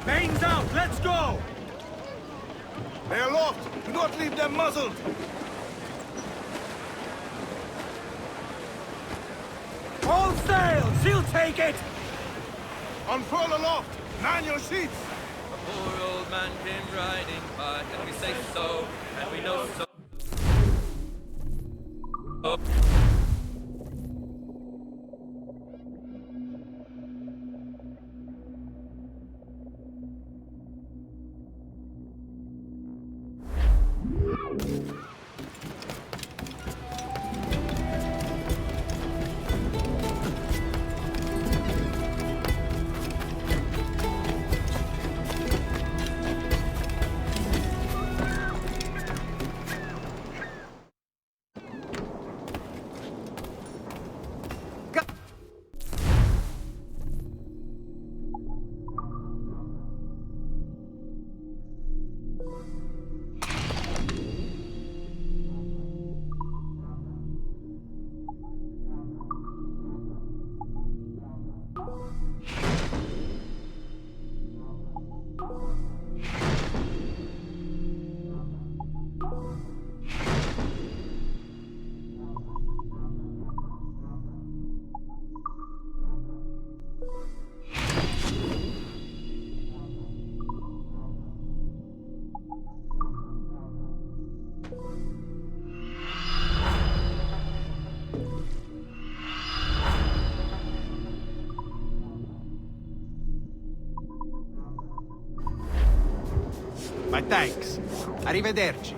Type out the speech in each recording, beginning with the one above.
Mains out, let's go! They're aloft! Do not leave them muzzled! All sail! She'll take it! Unfurl aloft! Man your sheets! A poor old man came riding by, and we say so, and we know so. Oh. My thanks. Arrivederci.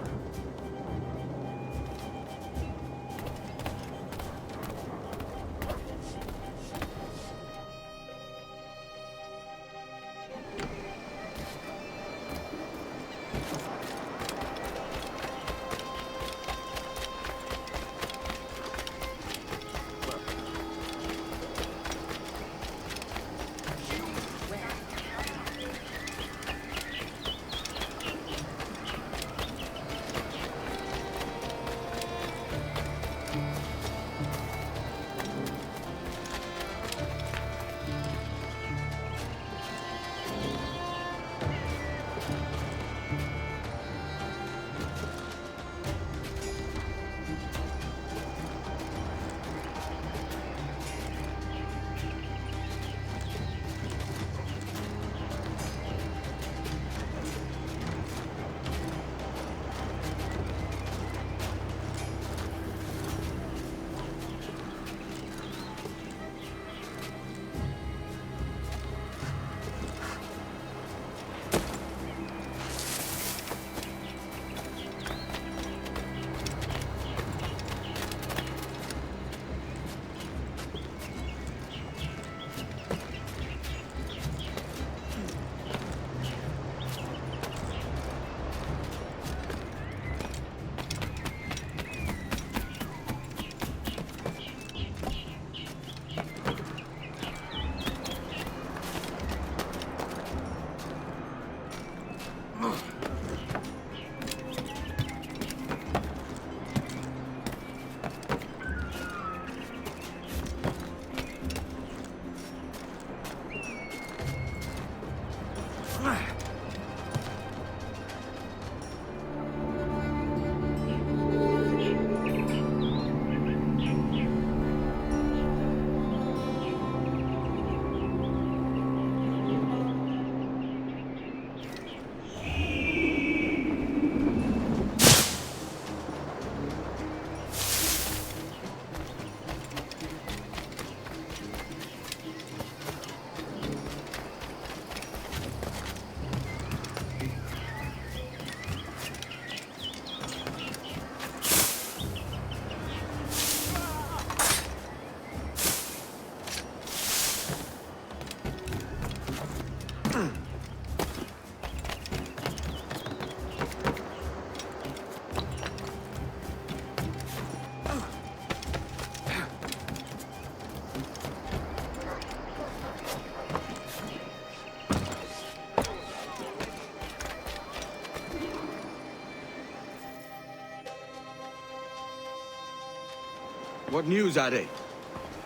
What news are they?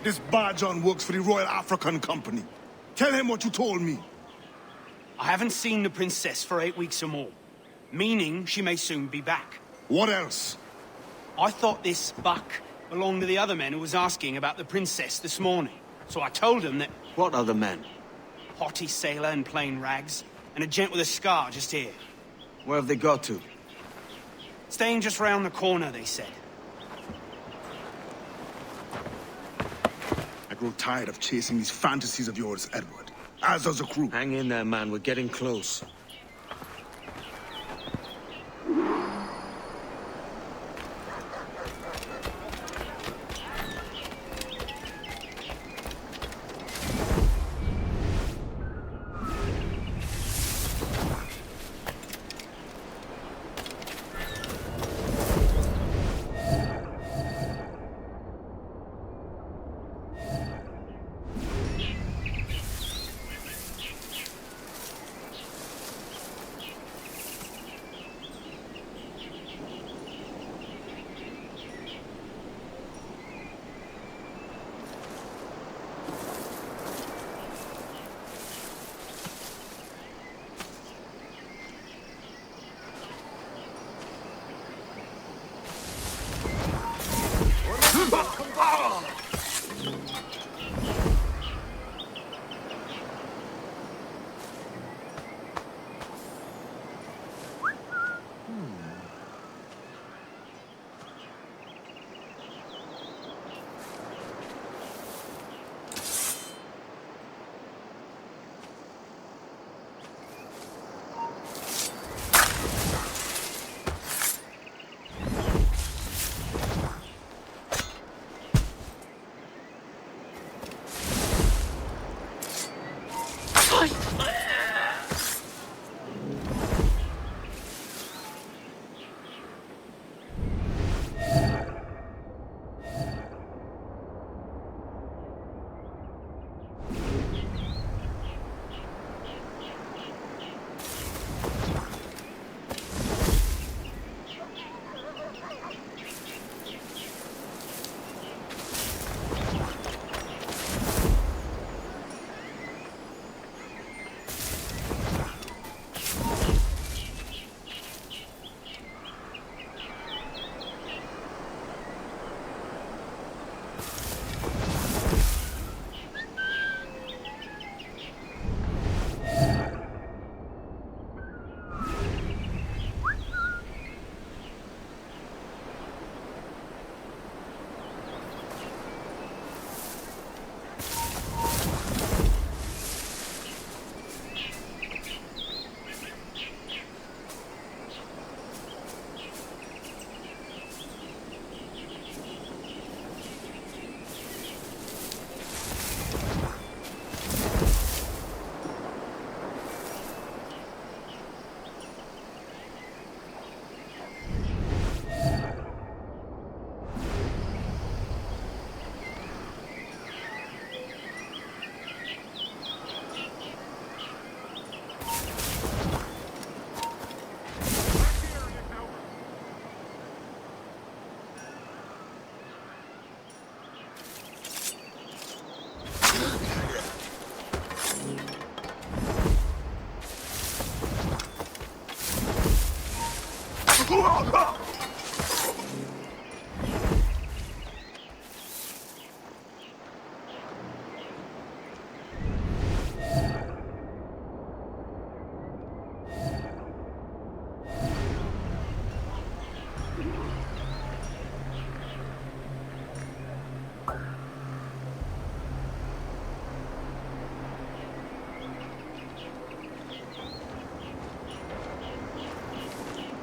This Barjon works for the Royal African Company. Tell him what you told me. I haven't seen the princess for 8 weeks or more, meaning she may soon be back. What else? I thought this buck belonged to the other men who was asking about the princess this morning. So I told him that What other men? haughty sailor in plain rags, and a gent with a scar just here. Where have they got to? Staying just round the corner, they said. I grow tired of chasing these fantasies of yours, Edward. As does the crew. Hang in there, man. We're getting close.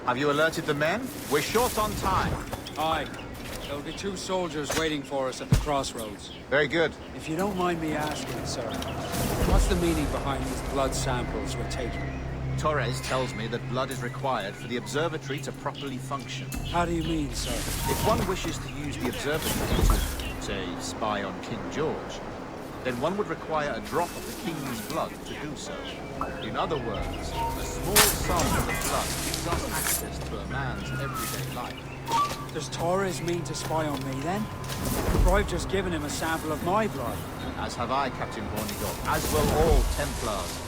Have you alerted the men? We're short on time. Aye. There'll be 2 soldiers waiting for us at the crossroads. Very good. If you don't mind me asking, sir, what's the meaning behind these blood samples we're taking? Torres tells me that blood is required for the observatory to properly function. How do you mean, sir? If one wishes to use the observatory to, say, spy on King George, then one would require a drop of the king's blood to do so. In other words, a small sample of blood gives us access to a man's everyday life. Does Torres mean to spy on me, then? For I've just given him a sample of my blood. As have I, Captain Hornigold, as will all Templars.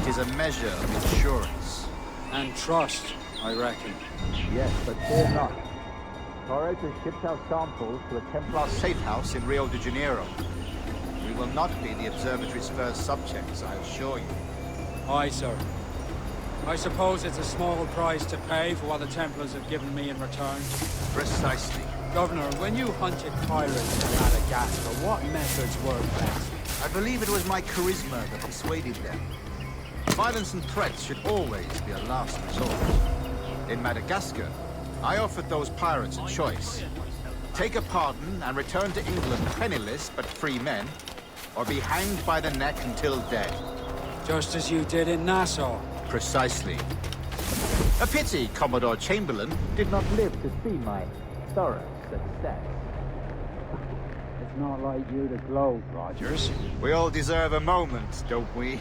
It is a measure of insurance. And trust, I reckon. Yes, but fear not. Torres has shipped out samples to a Templar safe house in Rio de Janeiro. We will not be the observatory's first subjects, I assure you. Aye, sir. I suppose it's a small price to pay for what the Templars have given me in return. Precisely. Governor, when you hunted pirates in Madagascar, what methods were best? I believe it was my charisma that persuaded them. Violence and threats should always be a last resort. In Madagascar, I offered those pirates a choice. Take a pardon and return to England penniless but free men, or be hanged by the neck until dead. Just as you did in Nassau. Precisely. A pity Commodore Chamberlain did not live to see my thorough success. It's not like you to gloat, Rogers. We all deserve a moment, don't we?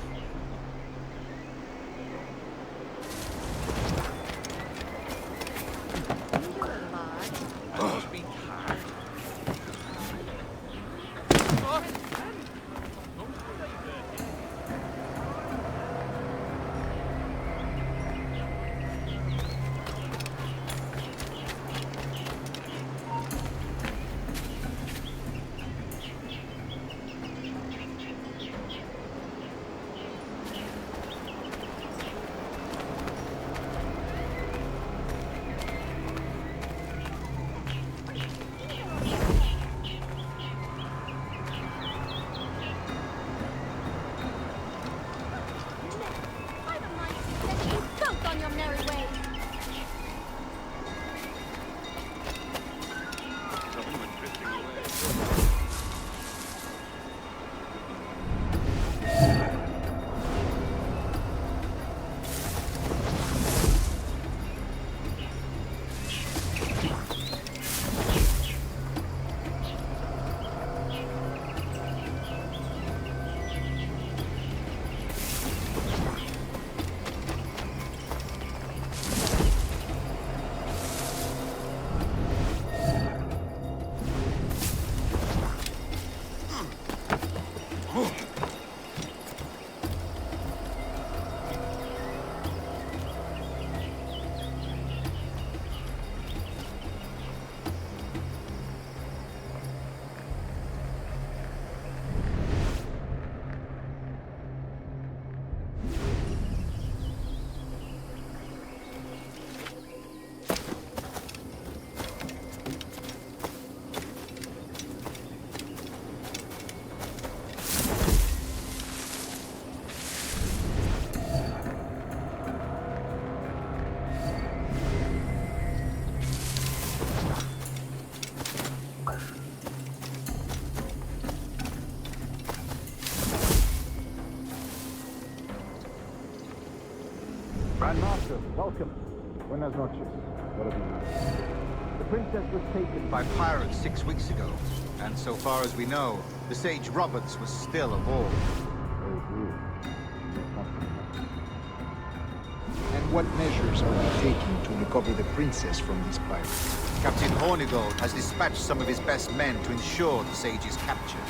Grandmaster, welcome. Buenas noches. What have you done? The princess was taken by pirates 6 weeks ago, and so far as we know, the Sage Roberts was still aboard. Very good. She is comfortable. And what measures are we taking to recover the princess from these pirates? Captain Hornigold has dispatched some of his best men to ensure the Sage's capture.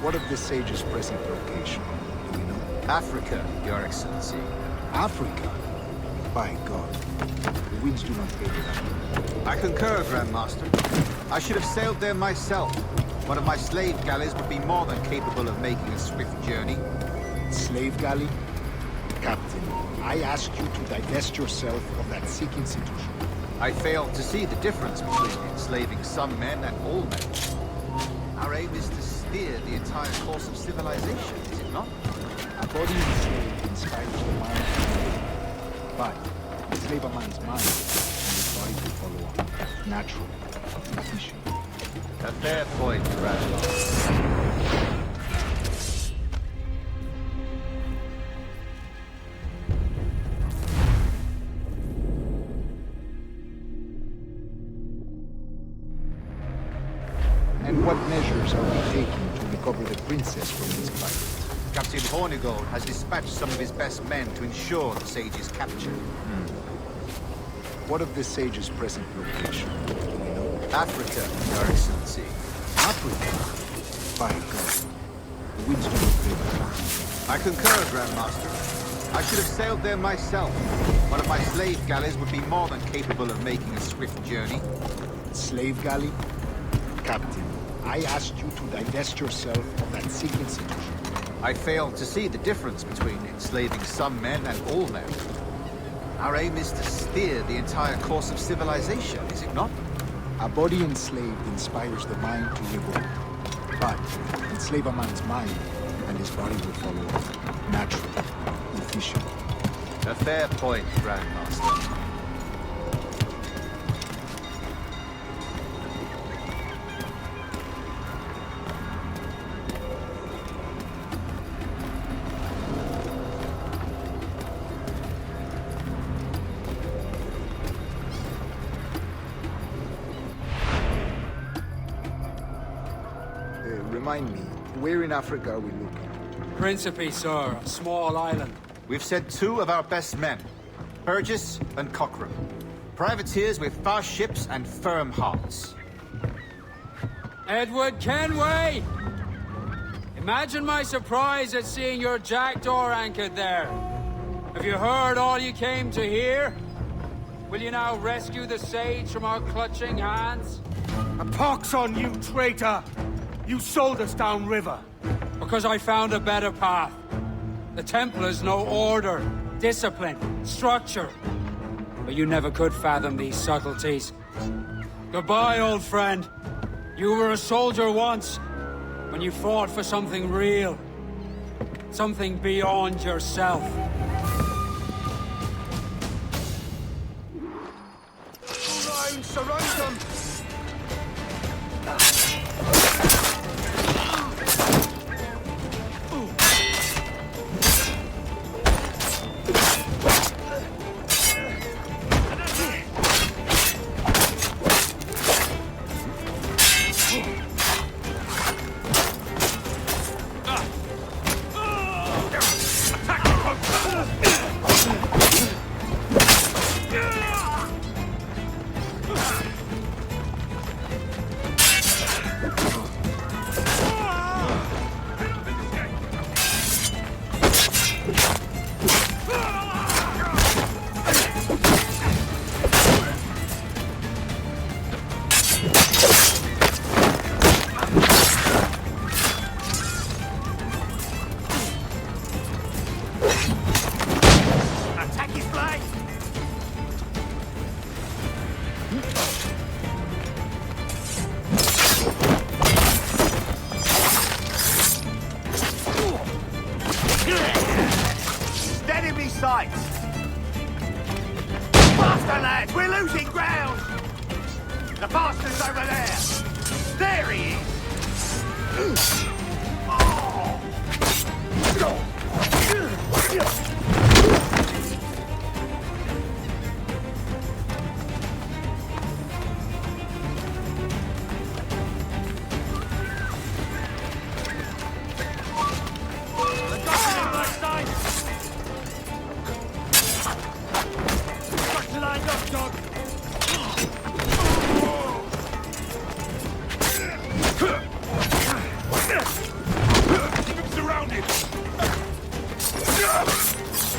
What of the Sage's present location? Do we know? Africa, Your Excellency. Africa? By God. The winds do not favor that. I concur, Grandmaster. I should have sailed there myself. One of my slave galleys would be more than capable of making a swift journey. Slave galley? Captain, I ask you to divest yourself of that sick institution. I failed to see the difference between enslaving some men and all men. Our aim is to steer the entire course of civilization, is it not? A body enslaved inspires the mind to live. But enslave a man's mind, and his body will follow on. Natural. Efficient. A fair point, Grandmaster. And what measures are we taking to recover the princess from these pirates? Captain Hornigold has dispatched some of his best men to ensure the Sage's capture. What of the Sage's present location? Do we know? Africa, Your Excellency. Africa? By God. The winds do not favor that. I concur, Grandmaster. I should have sailed there myself. One of my slave galleys would be more than capable of making a swift journey. Slave galley? Captain, I asked you to divest yourself of that sick institution. I failed to see the difference between enslaving some men and all men. Our aim is to steer the entire course of civilization, is it not? A body enslaved inspires the mind to revolt. But enslave a man's mind, and his body will follow. Natural. Efficient. A fair point, Grandmaster. Remind me, where in Africa are we looking? Principe, sir, a small island. We've sent 2 of our best men, Burgess and Cochrane. Privateers with fast ships and firm hearts. Edward Kenway! Imagine my surprise at seeing your jackdaw anchored there. Have you heard all you came to hear? Will you now rescue the sage from our clutching hands? A pox on you, traitor! You sold us downriver. Because I found a better path. The Templars know order, discipline, structure. But you never could fathom these subtleties. Goodbye, old friend. You were a soldier once, when you fought for something real. Something beyond yourself. Round, surround them! Faster, lads! We're losing ground! The bastard's over there! There he is!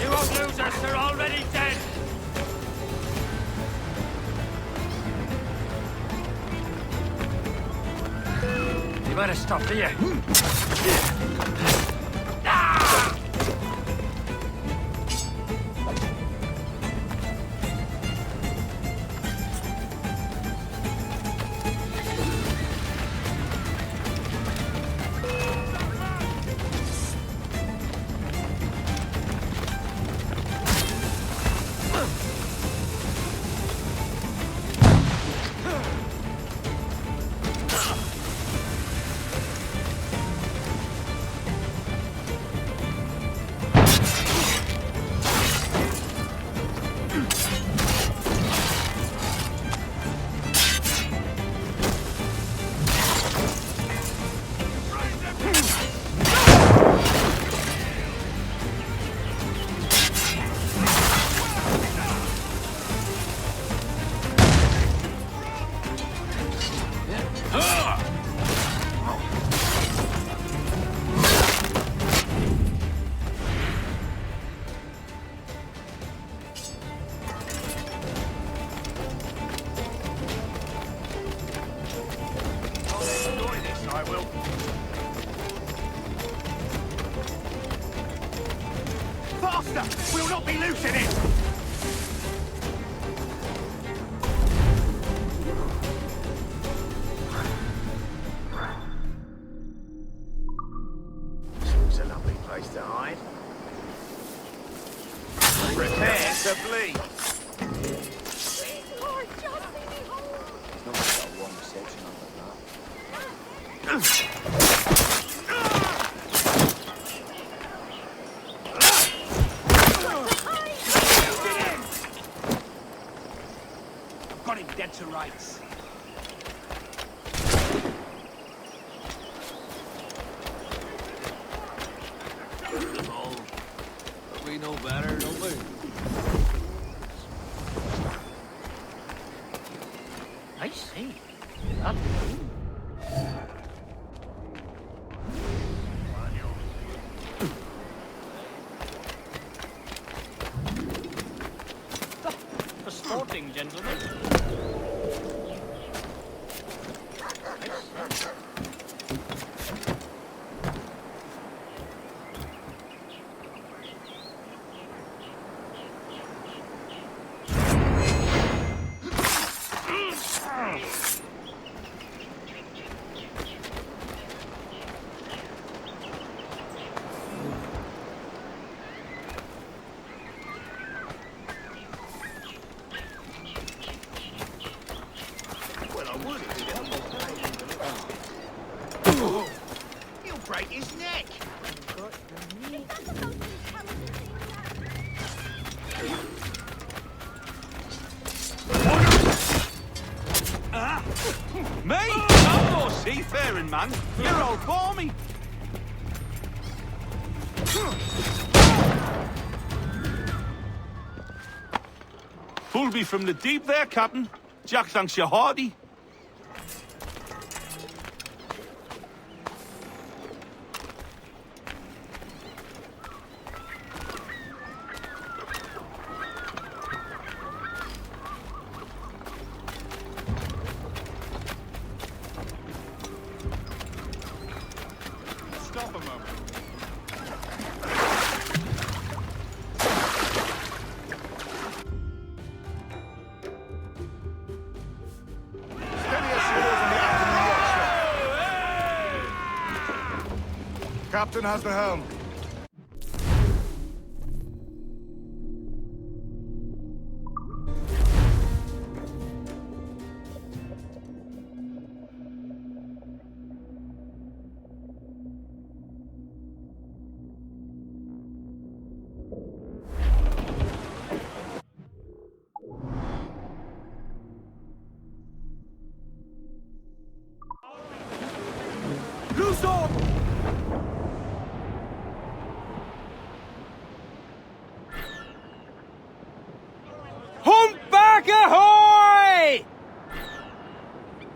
You won't lose us, they're already dead! You better stop here. Faster! We'll not be losing it! It's a lovely place to hide. Prepare to bleed. Got him dead to rights. We know better, don't we? I see. For sporting, gentlemen. Well, I would if he'd He'll break his neck. Me? I'm no seafaring man. You're old balmy. Pulled me from the deep there, Captain. Jack thanks you hearty. Stop a moment. Steady as she is in the afternoon watch. Captain has the helm. Loose off! Humpback ahoy!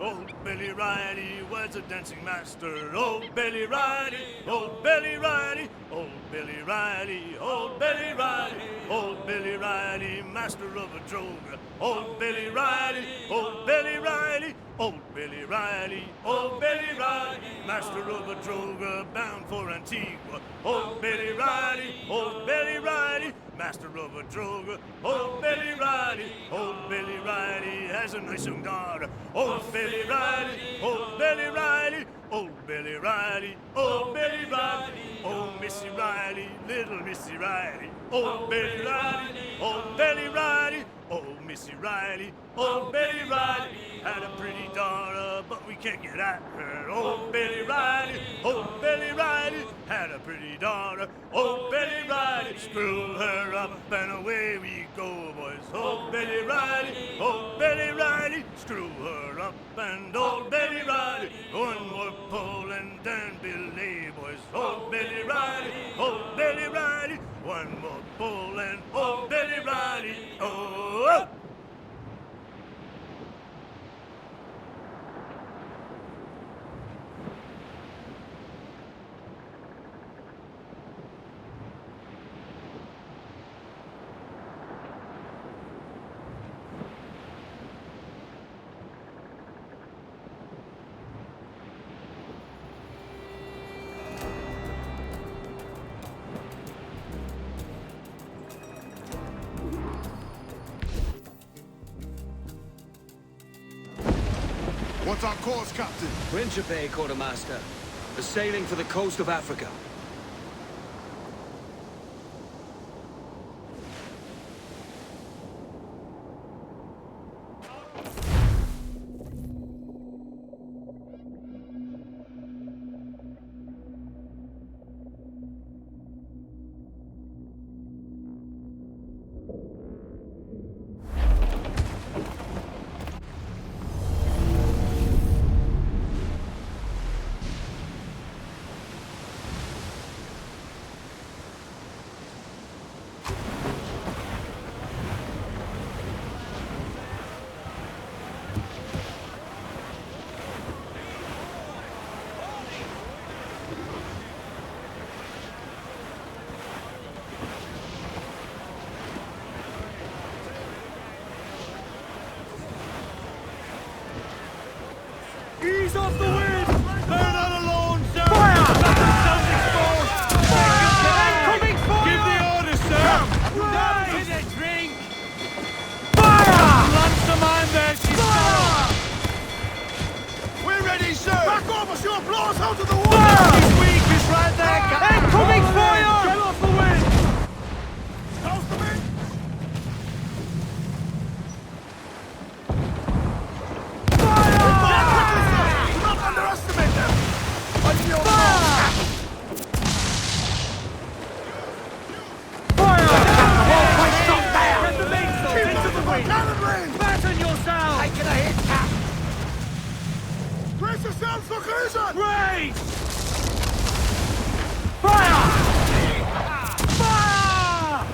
Old Billy Riley was a dancing master. Old Billy Riley, old Billy Riley, old Billy Riley, old Billy Riley, old Billy Riley, master of a droga. Old Billy Riley, old Billy Riley, old Billy Riley, old Billy Riley, master of a droga bound for Antigua. Old Billy Riley, old Billy Riley, master of a droga. Old Billy Riley, old Billy Riley has a nice young daughter. Old Billy Riley, old Billy Riley, old Billy Riley, old Billy Riley, old Missy Riley, little Missy Riley. Old Billy Riley, old Billy Riley, old Missy Riley, old Billy Riley had a pretty daughter, but we can't get at her. Old Billy Riley, old Billy Riley had a pretty daughter. Old Billy Riley, screw her up and away we go, boys. Old Billy Riley, old Billy Riley, screw her up and old Billy Riley, one more pull and then belay, boys. Old Billy Riley, old Billy Riley, one more pull and old Billy Riley, oh! What's our course, Captain? Principe, Quartermaster. We're sailing for the coast of Africa. Ease off the wind! They're not alone, sir! Fire! Sounds exposed! Coming for Give the orders, sir! Nice! a drink! Fire! Launch the mine there, she's Fire! We're ready, sir! Back off, or she'll blow us out of the water! Fire! He's weak, he's right there, Captain! Incoming fire! Get off the wind! How's the wind? Do not underestimate them! I feel cannon range! Fasten yourselves! Taking a hit, Cap! Brace yourselves for collision! Raise! Fire! Fire!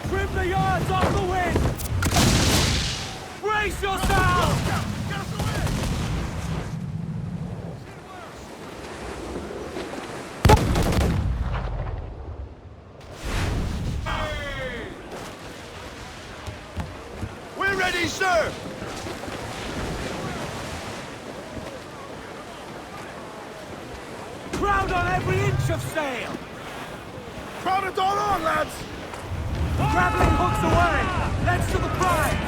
Trim the yards off the wind! Brace yourselves! Get us away! We're ready, sir! Crowd on every inch of sail! Crowd it all on, lads! Grappling hooks away! Let's to the prize!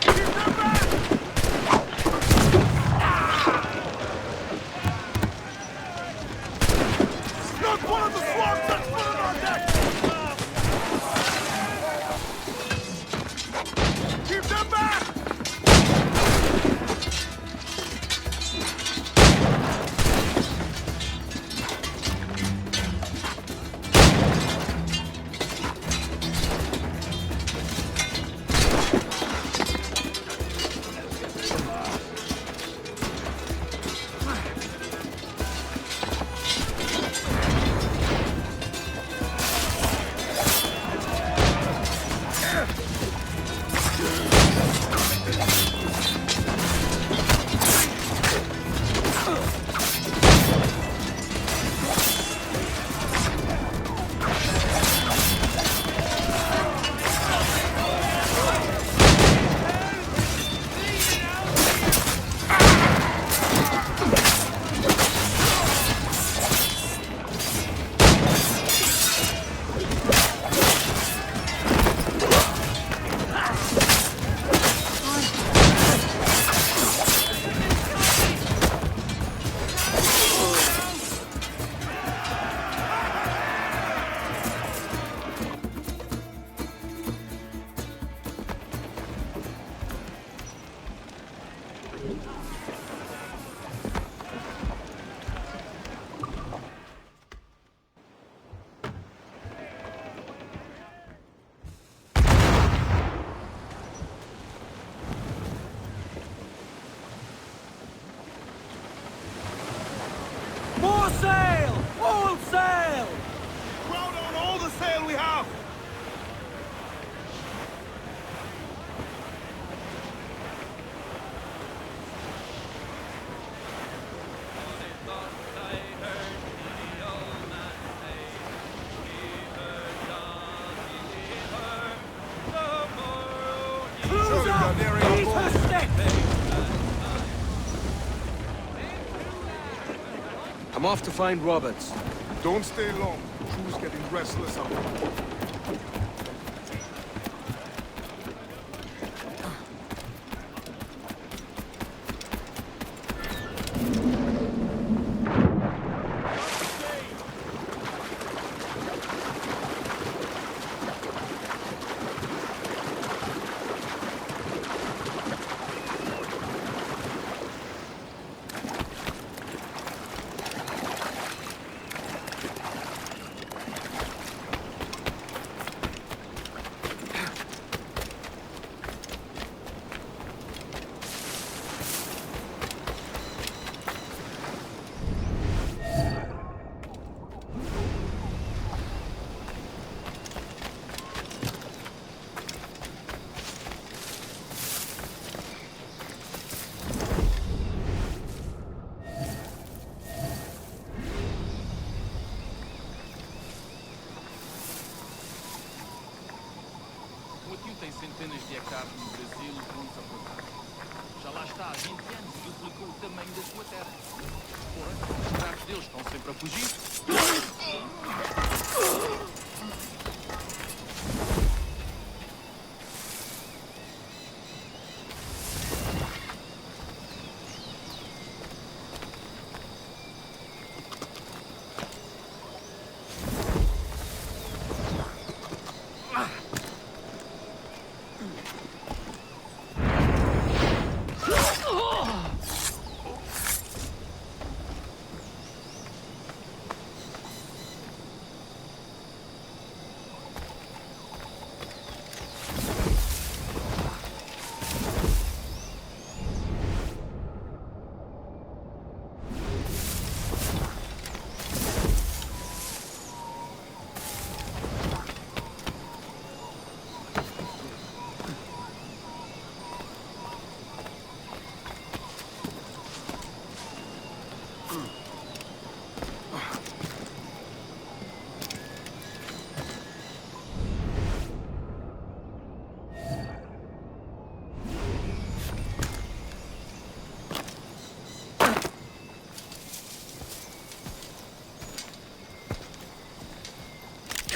Keep them back! Not one of the swarms that's put on our deck! Keep them back! More sail! All sail! Crowd on all the sail we have! Cruiser! Ease her stick! I'm off to find Roberts. Don't stay long. Crew's getting restless up. se é carne no Brasil, junta por já lá está há 20 anos e duplicou o tamanho da sua terra. Porém, os escravos deles estão sempre a fugir.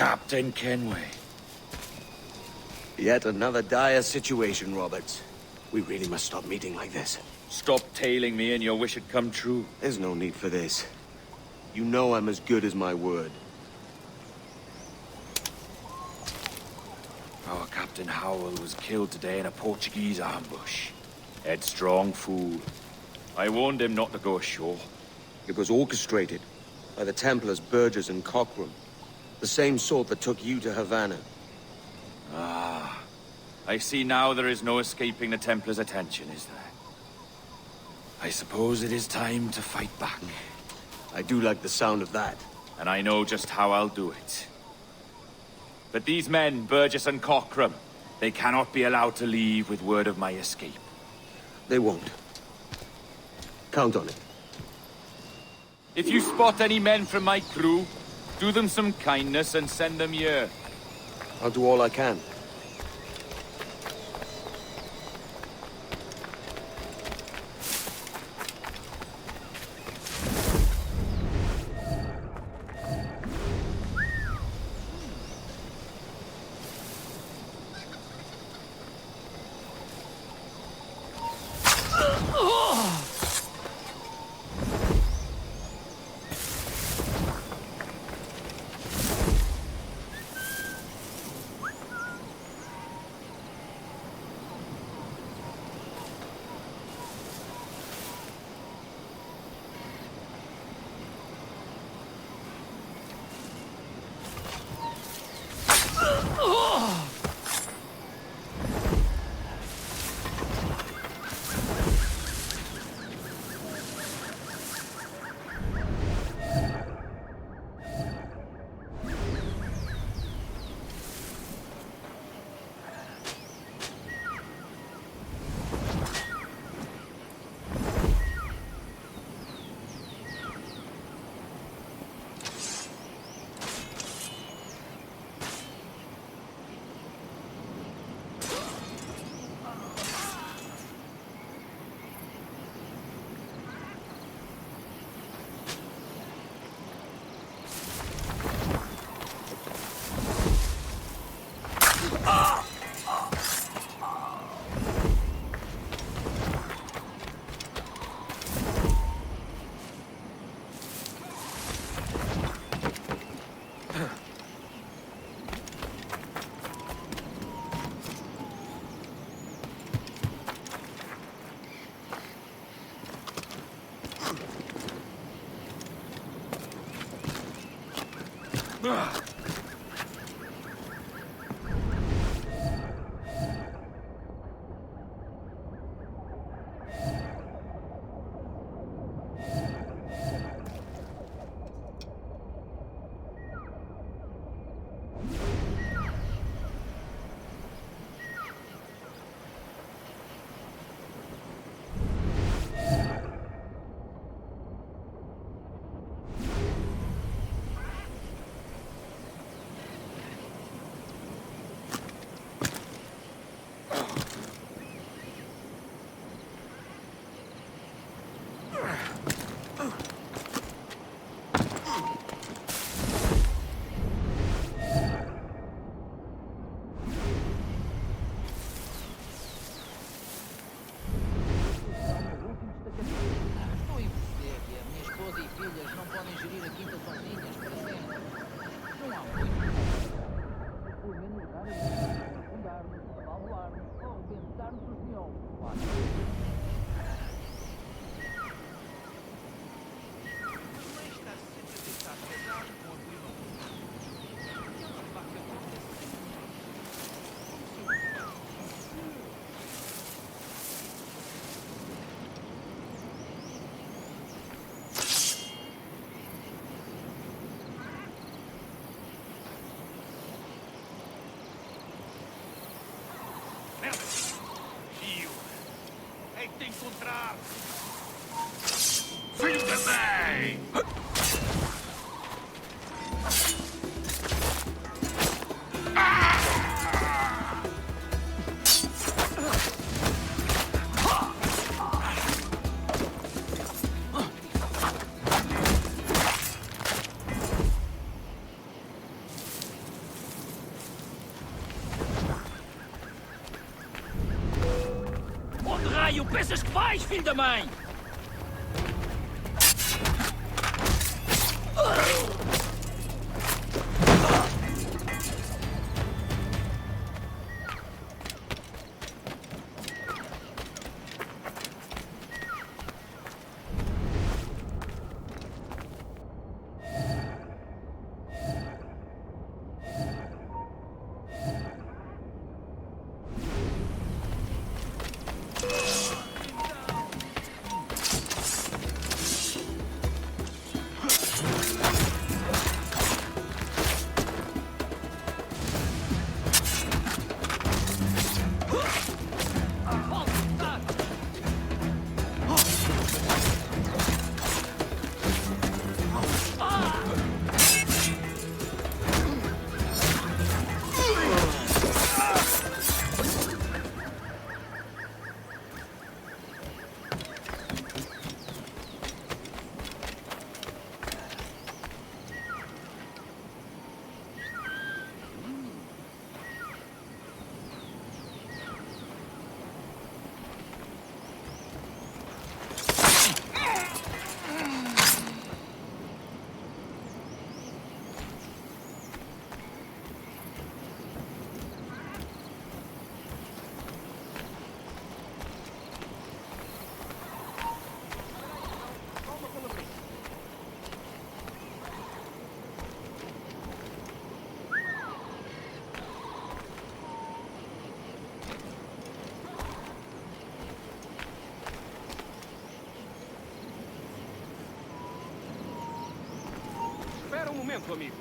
Captain Kenway. Yet another dire situation, Roberts. We really must stop meeting like this. Stop tailing me and your wish had come true. There's no need for this. You know I'm as good as my word. Our Captain Howell was killed today in a Portuguese ambush. Headstrong fool. I warned him not to go ashore. It was orchestrated by the Templars Burgess and Cockram. The same sort that took you to Havana. Ah. I see now there is no escaping the Templars' attention, is there? I suppose it is time to fight back. I do like the sound of that. And I know just how I'll do it. But these men, Burgess and Cockram, they cannot be allowed to leave with word of my escape. They won't. Count on it. If you spot any men from my crew, do them some kindness and send them here. I'll do all I can. gerir a quinta sozinhas para sempre. Não há muito. Pelo menos raramente afundar-nos, abaloar-nos ou arrebentar-nos os miolos, claro. É que te encontrar! Filho da mãe! Onde raio pensas que vais, filho da mãe? Espera um momento, amigo.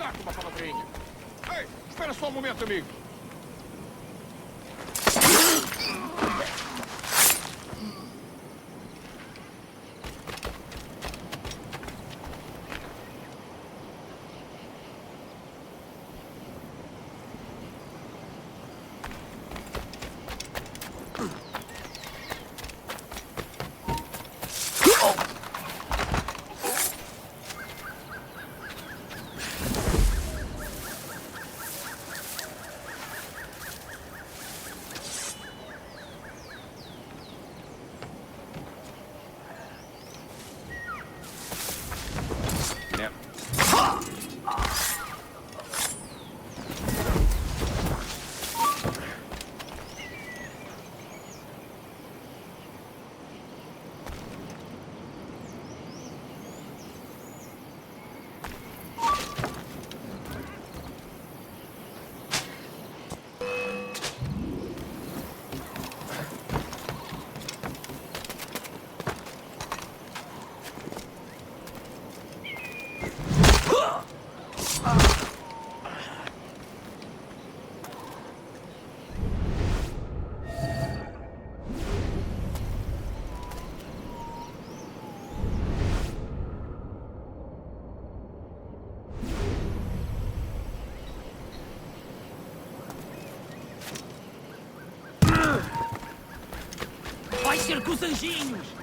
Tá com uma palavrinha. Ei, espera só um momento, amigo. Vai ser com os anjinhos!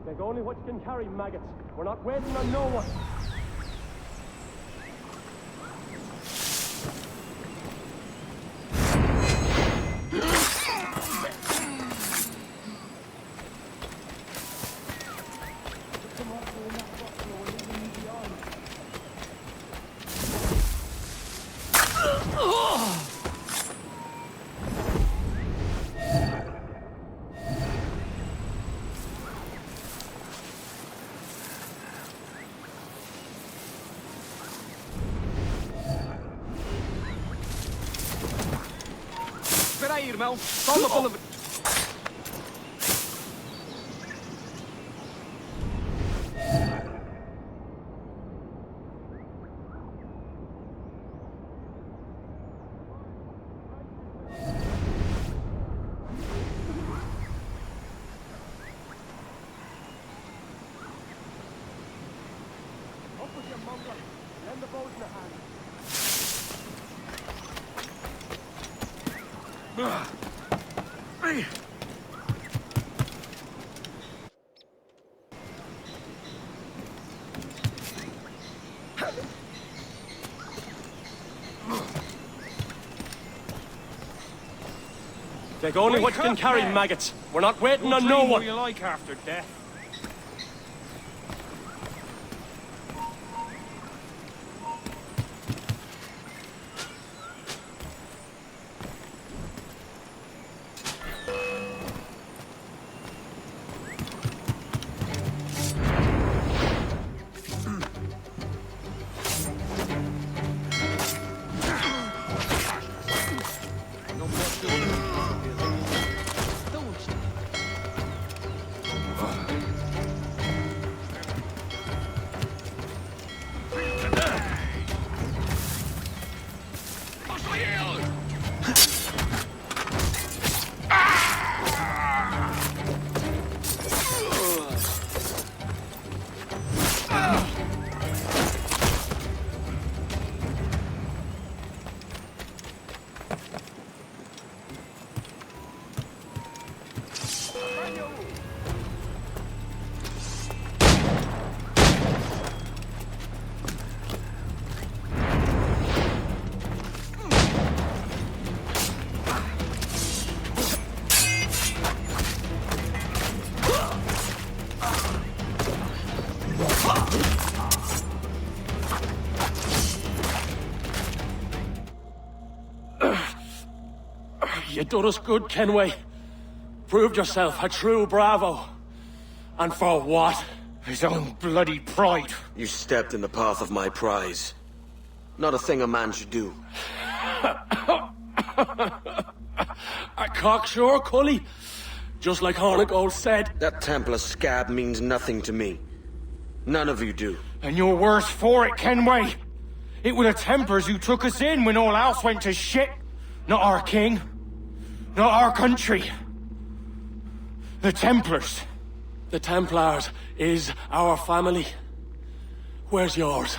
Take only what you can carry, maggots. We're not waiting on no one. Espera aí, irmão. Só uma palavra. Up with your mongrel. Lend the boat in a hand. Take only what can carry, maggots. We're not waiting on no one. You like after death. You done us good, Kenway. Proved yourself a true bravo. And for what? His own bloody pride. You stepped in the path of my prize. Not a thing a man should do. A cocksure, Cully. Just like Hornigold said. That Templar scab means nothing to me. None of you do. And you're worse for it, Kenway. It were the Templars who took us in when all else went to shit. Not our king. Not our country. The Templars. The Templars is our family. Where's yours?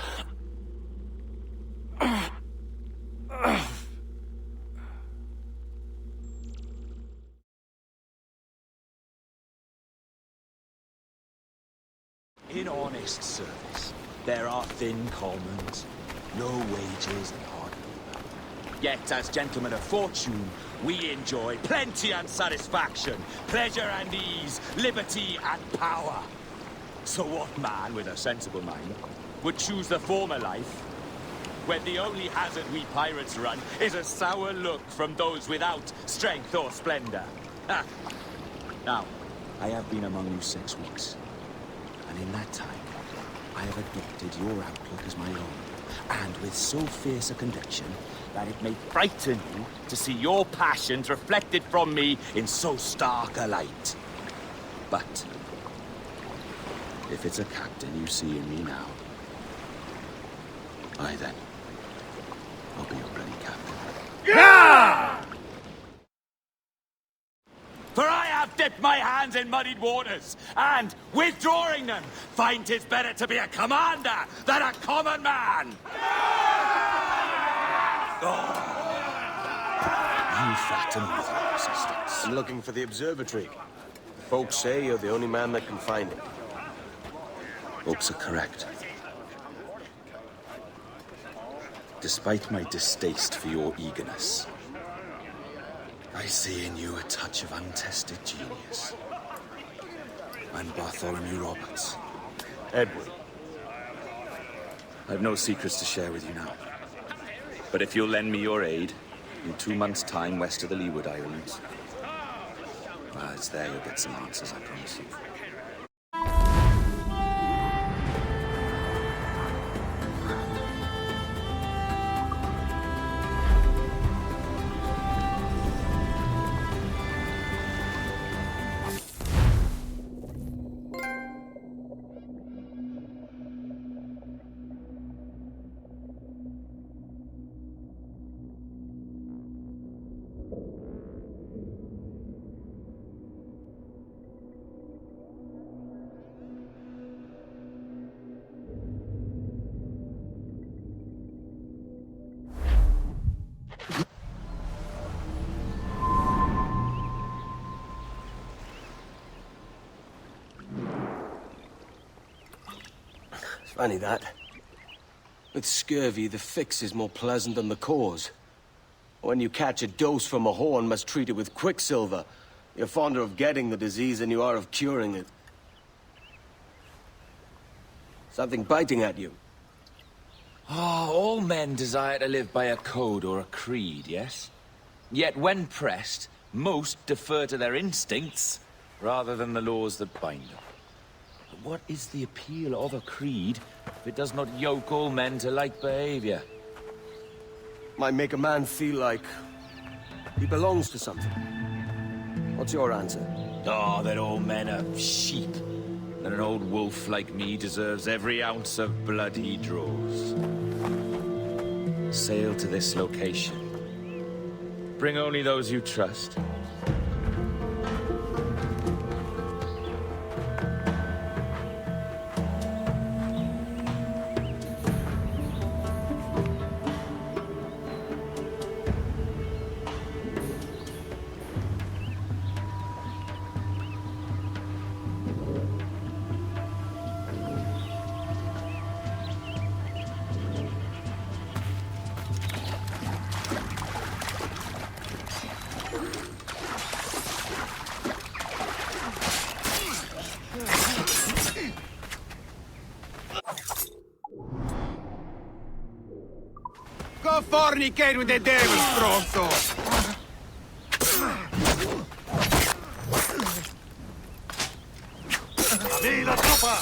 In honest service, there are thin commons, low wages and hard labour. Yet, as gentlemen of fortune, we enjoy plenty and satisfaction, pleasure and ease, liberty and power. So what man with a sensible mind would choose the former life, when the only hazard we pirates run is a sour look from those without strength or splendour? Now, I have been among you 6 weeks. And in that time, I have adopted your outlook as my own, and with so fierce a conviction that it may frighten you to see your passions reflected from me in so stark a light. But if it's a captain you see in me now, I then, I'll be your bloody captain. Yeah! For I have dipped my hands in muddied waters, and, withdrawing them, find 'tis better to be a commander than a common man! Oh. You flatter me with your persistence. I'm looking for the observatory. Folks say you're the only man that can find it. Folks are correct. Despite my distaste for your eagerness, I see in you a touch of untested genius. I'm Bartholomew Roberts. Edward. I've no secrets to share with you now. But if you'll lend me your aid, in 2 months' time west of the Leeward Islands, well, it's there you'll get some answers, I promise you. Funny that. With scurvy, the fix is more pleasant than the cause. When you catch a dose from a horn, must treat it with quicksilver. You're fonder of getting the disease than you are of curing it. Something biting at you. Ah, all men desire to live by a code or a creed, yes? Yet when pressed, most defer to their instincts rather than the laws that bind them. But what is the appeal of a creed if it does not yoke all men to like behavior? Might make a man feel like he belongs to something. What's your answer? Oh, that all men are sheep. And an old wolf like me deserves every ounce of blood he draws. Sail to this location. Bring only those you trust. Go fornicate with the devil, stronzo! Viva la tropa!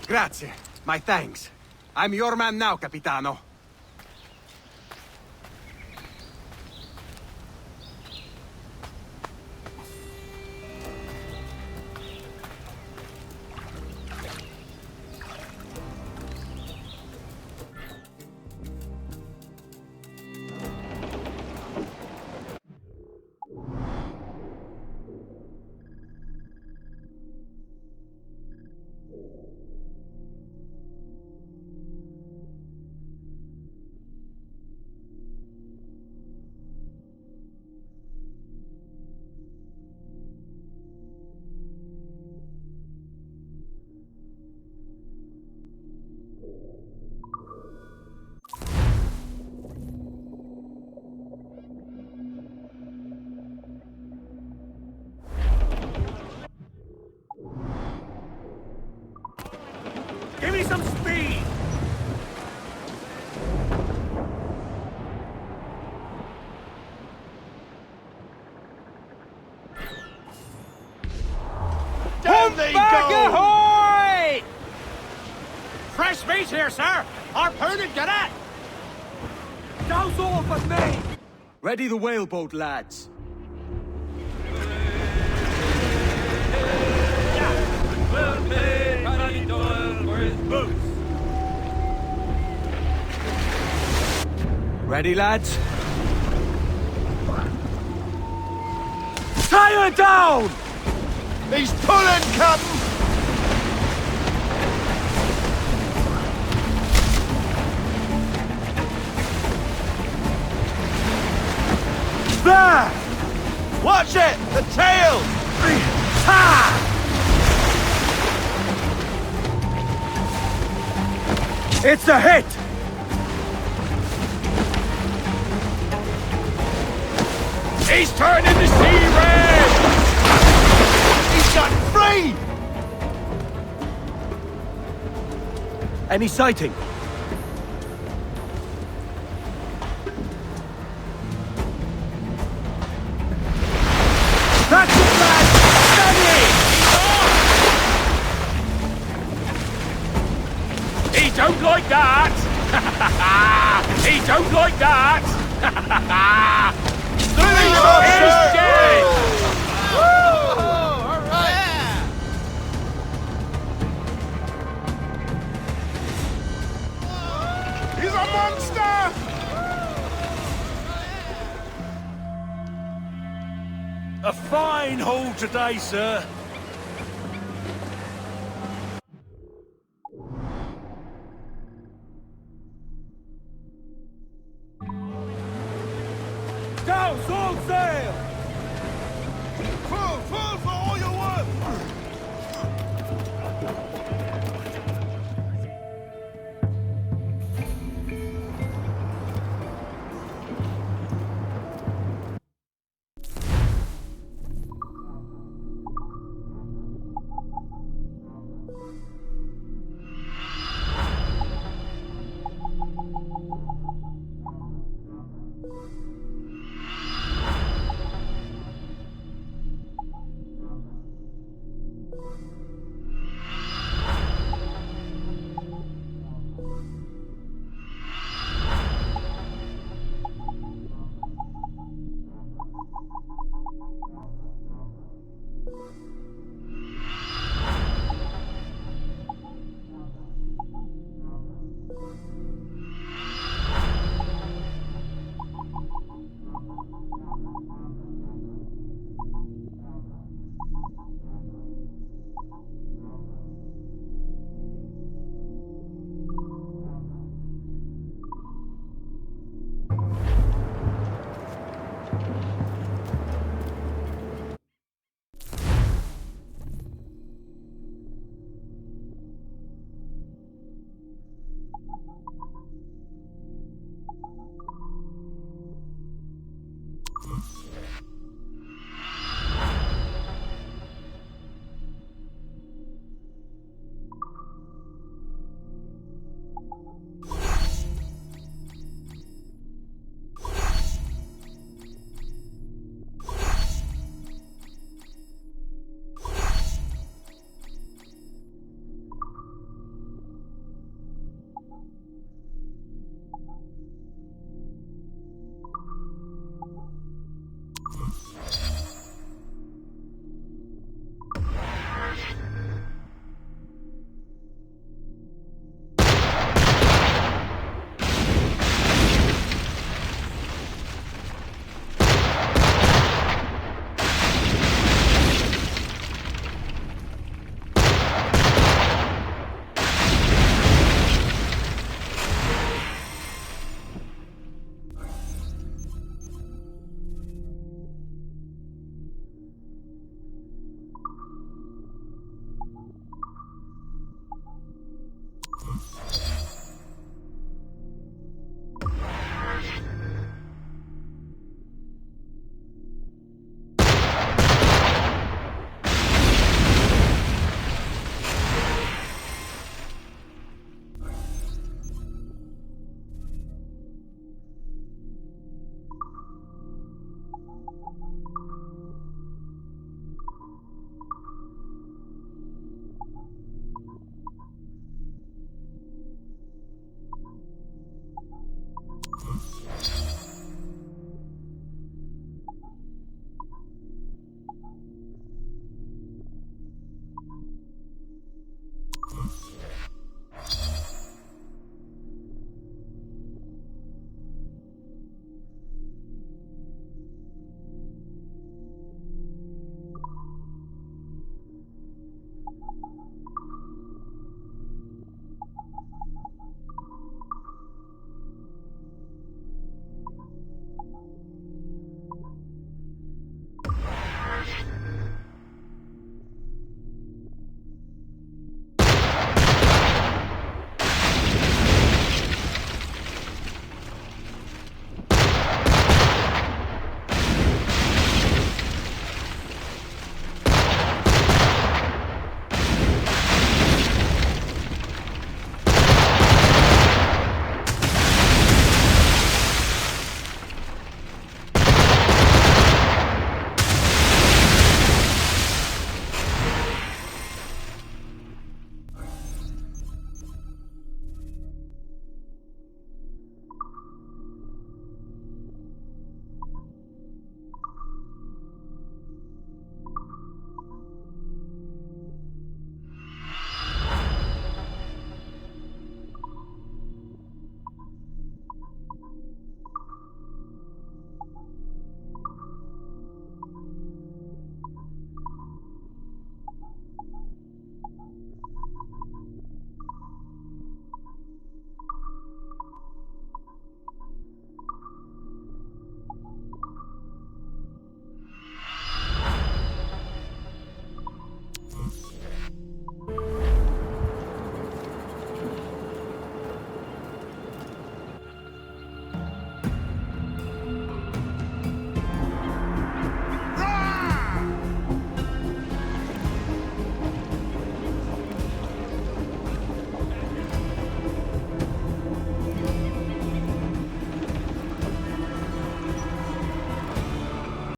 Grazie. My thanks. I'm your man now, Capitano. Give me some speed! Down they go! Ahoy! Fresh meat here, sir! Harpooned cadet! Douse all but me! Ready the whaleboat, lads. Will pay Paddy Doyle for his boots. Ready, lads? Tie her down! He's pulling, Captain! There! Watch it! The tail! Ha! It's a hit! He's turning the sea red! He's got free! Any sighting? That's it, lad! Steady! He don't like that! He don't like that! He's dead! He's a monster! A fine haul today, sir. Down, all sail! Crew,